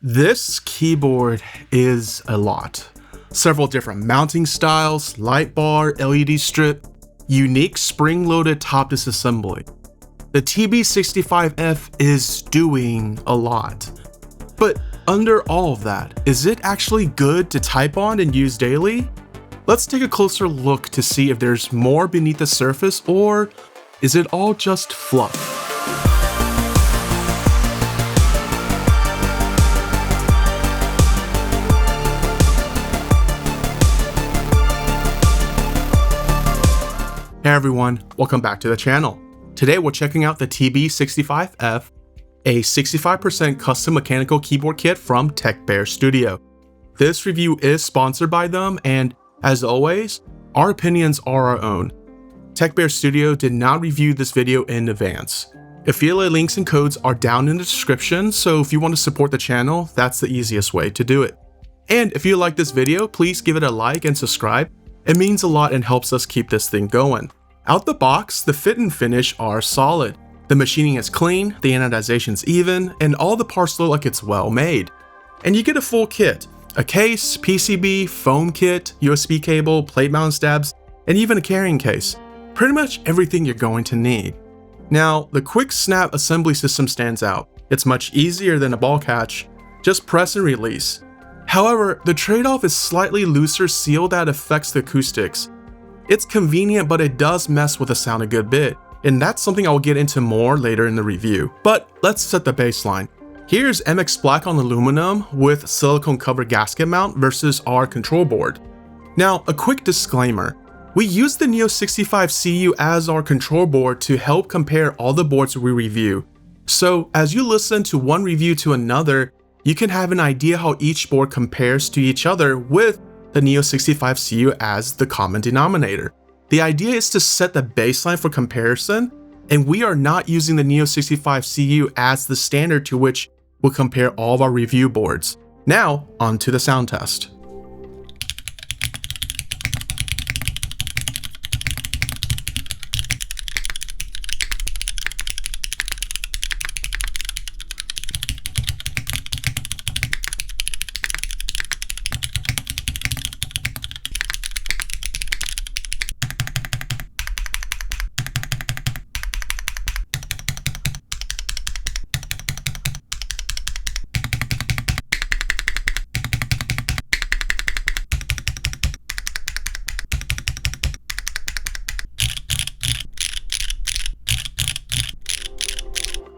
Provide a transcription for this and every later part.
This keyboard is a lot. Several different mounting styles, light bar, LED strip, unique spring-loaded top disassembly. The TB-65F is doing a lot. But under all of that, is it actually good to type on and use daily? Let's take a closer look to see if there's more beneath the surface, or is it all just fluff? Hey everyone, welcome back to the channel. Today we're checking out the TB-65F, a 65% custom mechanical keyboard kit from TechBear Studio. This review is sponsored by them, and as always, our opinions are our own. TechBear Studio did not review this video in advance. Affiliate links and codes are down in the description, so if you want to support the channel, that's the easiest way to do it. And if you like this video, please give it a like and subscribe. It means a lot and helps us keep this thing going. Out the box, the fit and finish are solid. The machining is clean, the anodization's even, and all the parts look like it's well made. And you get a full kit: a case, PCB, foam kit, USB cable, plate mount stabs, and even a carrying case. Pretty much everything you're going to need. Now, the quick snap assembly system stands out. It's much easier than a ball catch. Just press and release. However, the trade-off is slightly looser seal that affects the acoustics. It's convenient, but it does mess with the sound a good bit, and that's something I'll get into more later in the review. But let's set the baseline. Here's MX Black on aluminum with silicone cover gasket mount versus our control board. Now, a quick disclaimer. We use the Neo 65CU as our control board to help compare all the boards we review. So as you listen to one review to another, you can have an idea how each board compares to each other with the Neo 65CU as the common denominator. The idea is to set the baseline for comparison, and we are not using the Neo 65CU as the standard to which we'll compare all of our review boards. Now, on to the sound test.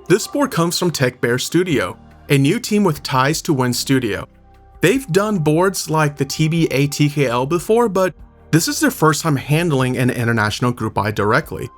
This board comes from TechBear Studio, a new team with ties to Win Studio. They've done boards like the TB-ATKL before, but this is their first time handling an international group buy directly.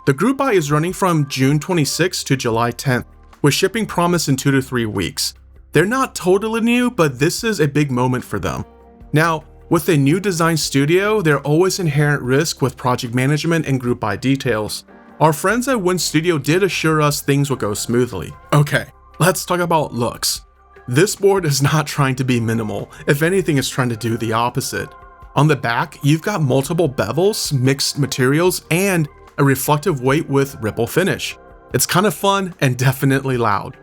The group buy is running from June 26 to July 10th, with shipping promised in 2 to 3 weeks. They're not totally new, but this is a big moment for them. Now, with a new design studio, there's always inherent risk with project management and group buy details. Our friends at Win Studio did assure us things would go smoothly. Okay, let's talk about looks. This board is not trying to be minimal. If anything, it's trying to do the opposite. On the back, you've got multiple bevels, mixed materials, and a reflective weight with ripple finish. It's kind of fun and definitely loud.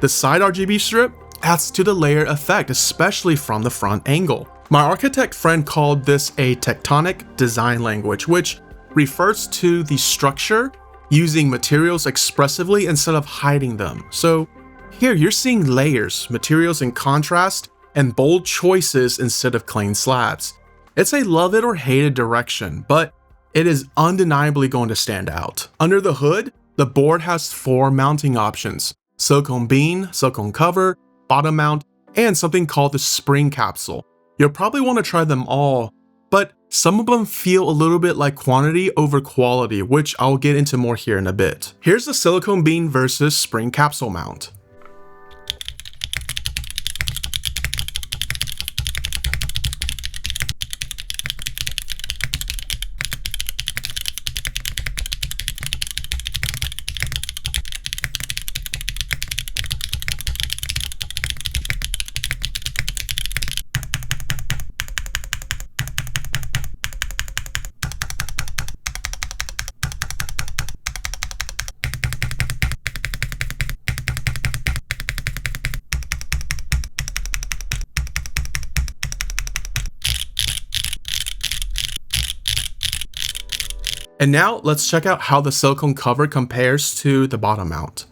The side RGB strip adds to the layer effect, especially from the front angle. My architect friend called this a Tectonic design language, which refers to the structure using materials expressively instead of hiding them. So here you're seeing layers, materials in contrast, and bold choices instead of clean slabs. It's a love it or hate it direction, but it is undeniably going to stand out. Under the hood, the board has 4 mounting options: silicone bean, silicone cover, bottom mount, and something called the spring capsule. You'll probably want to try them all, but some of them feel a little bit like quantity over quality, which I'll get into more here in a bit. Here's the silicone bean versus spring capsule mount. And now let's check out how the silicone cover compares to the bottom mount.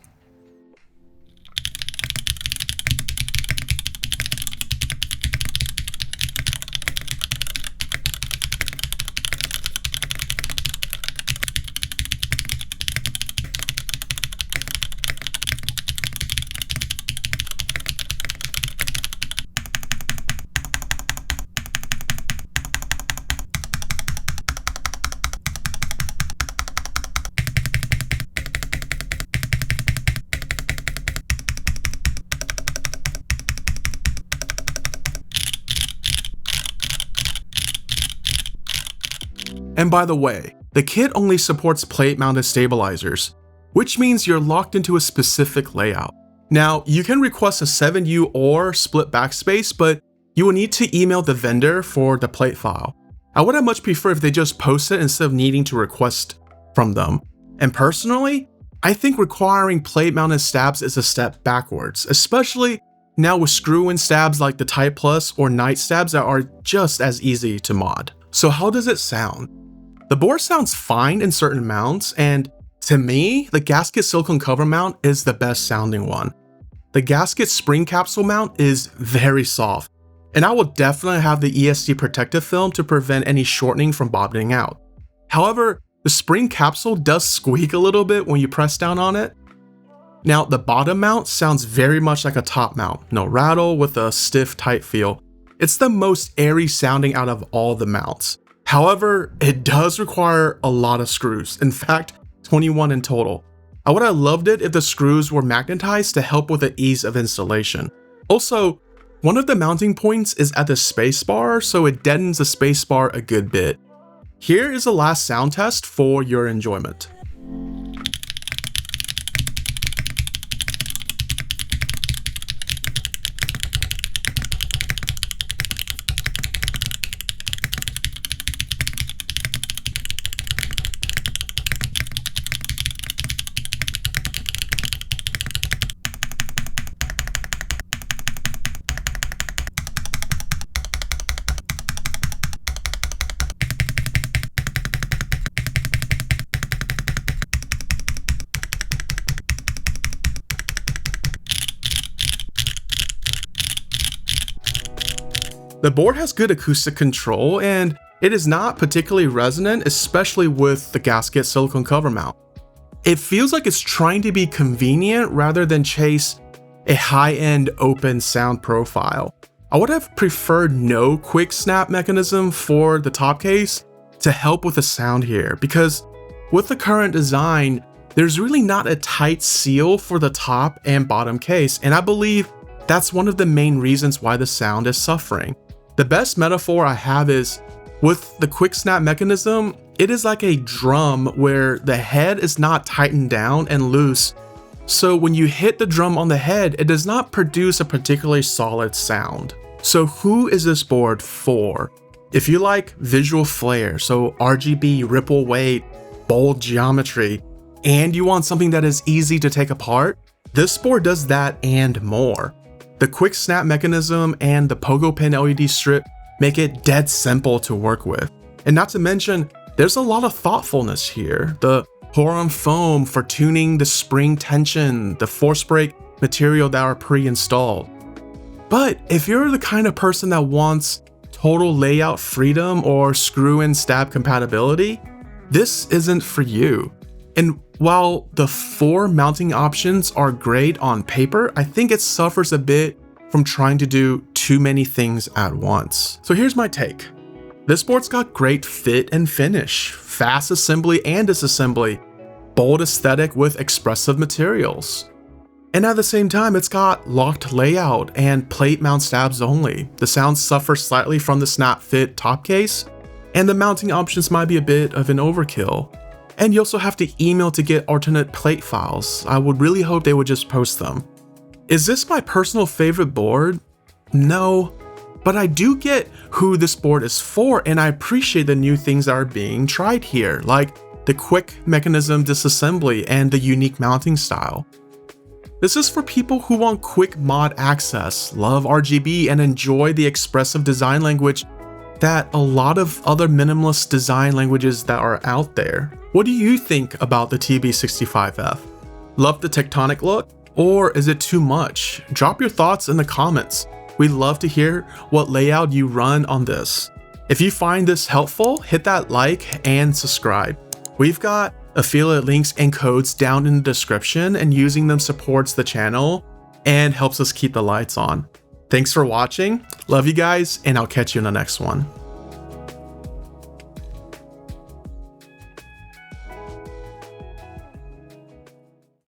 And by the way, the kit only supports plate-mounted stabilizers, which means you're locked into a specific layout. Now, you can request a 7U or split backspace, but you will need to email the vendor for the plate file. I would have much prefer if they just post it instead of needing to request from them. And personally, I think requiring plate-mounted stabs is a step backwards, especially now with screw-in stabs like the Type Plus or Night stabs that are just as easy to mod. So how does it sound? The board sounds fine in certain mounts, and to me, the gasket silicone cover mount is the best sounding one. The gasket spring capsule mount is very soft, and I will definitely have the ESD protective film to prevent any shortening from bottoming out. However, the spring capsule does squeak a little bit when you press down on it. Now, the bottom mount sounds very much like a top mount, no rattle with a stiff, tight feel. It's the most airy sounding out of all the mounts. However, it does require a lot of screws, in fact, 21 in total. I would have loved it if the screws were magnetized to help with the ease of installation. Also, one of the mounting points is at the spacebar, so it deadens the spacebar a good bit. Here is the last sound test for your enjoyment. The board has good acoustic control, and it is not particularly resonant, especially with the gasket silicone cover mount. It feels like it's trying to be convenient rather than chase a high-end open sound profile. I would have preferred no quick snap mechanism for the top case to help with the sound here, because with the current design, there's really not a tight seal for the top and bottom case, and I believe that's one of the main reasons why the sound is suffering. The best metaphor I have is, with the quick snap mechanism, it is like a drum where the head is not tightened down and loose, so when you hit the drum on the head, it does not produce a particularly solid sound. So who is this board for? If you like visual flair, so RGB, ripple weight, bold geometry, and you want something that is easy to take apart, this board does that and more. The quick snap mechanism and the pogo pin LED strip make it dead simple to work with. And not to mention, there's a lot of thoughtfulness here. The Horum foam for tuning the spring tension, the force brake material that are pre-installed. But if you're the kind of person that wants total layout freedom or screw-in stab compatibility, this isn't for you. And while the 4 mounting options are great on paper, I think it suffers a bit from trying to do too many things at once. So here's my take. This board's got great fit and finish, fast assembly and disassembly, bold aesthetic with expressive materials. And at the same time, it's got locked layout and plate mount stabs only. The sound suffers slightly from the snap fit top case, and the mounting options might be a bit of an overkill. And you also have to email to get alternate plate files. I would really hope they would just post them. Is this my personal favorite board? No, but I do get who this board is for, and I appreciate the new things that are being tried here, like the quick mechanism disassembly and the unique mounting style. This is for people who want quick mod access, love RGB, and enjoy the expressive design language that a lot of other minimalist design languages that are out there. What do you think about the TB-65F? Love the Tectonic look? Or is it too much? Drop your thoughts in the comments. We'd love to hear what layout you run on this. If you find this helpful, hit that like and subscribe. We've got affiliate links and codes down in the description, and using them supports the channel and helps us keep the lights on. Thanks for watching, love you guys, and I'll catch you in the next one.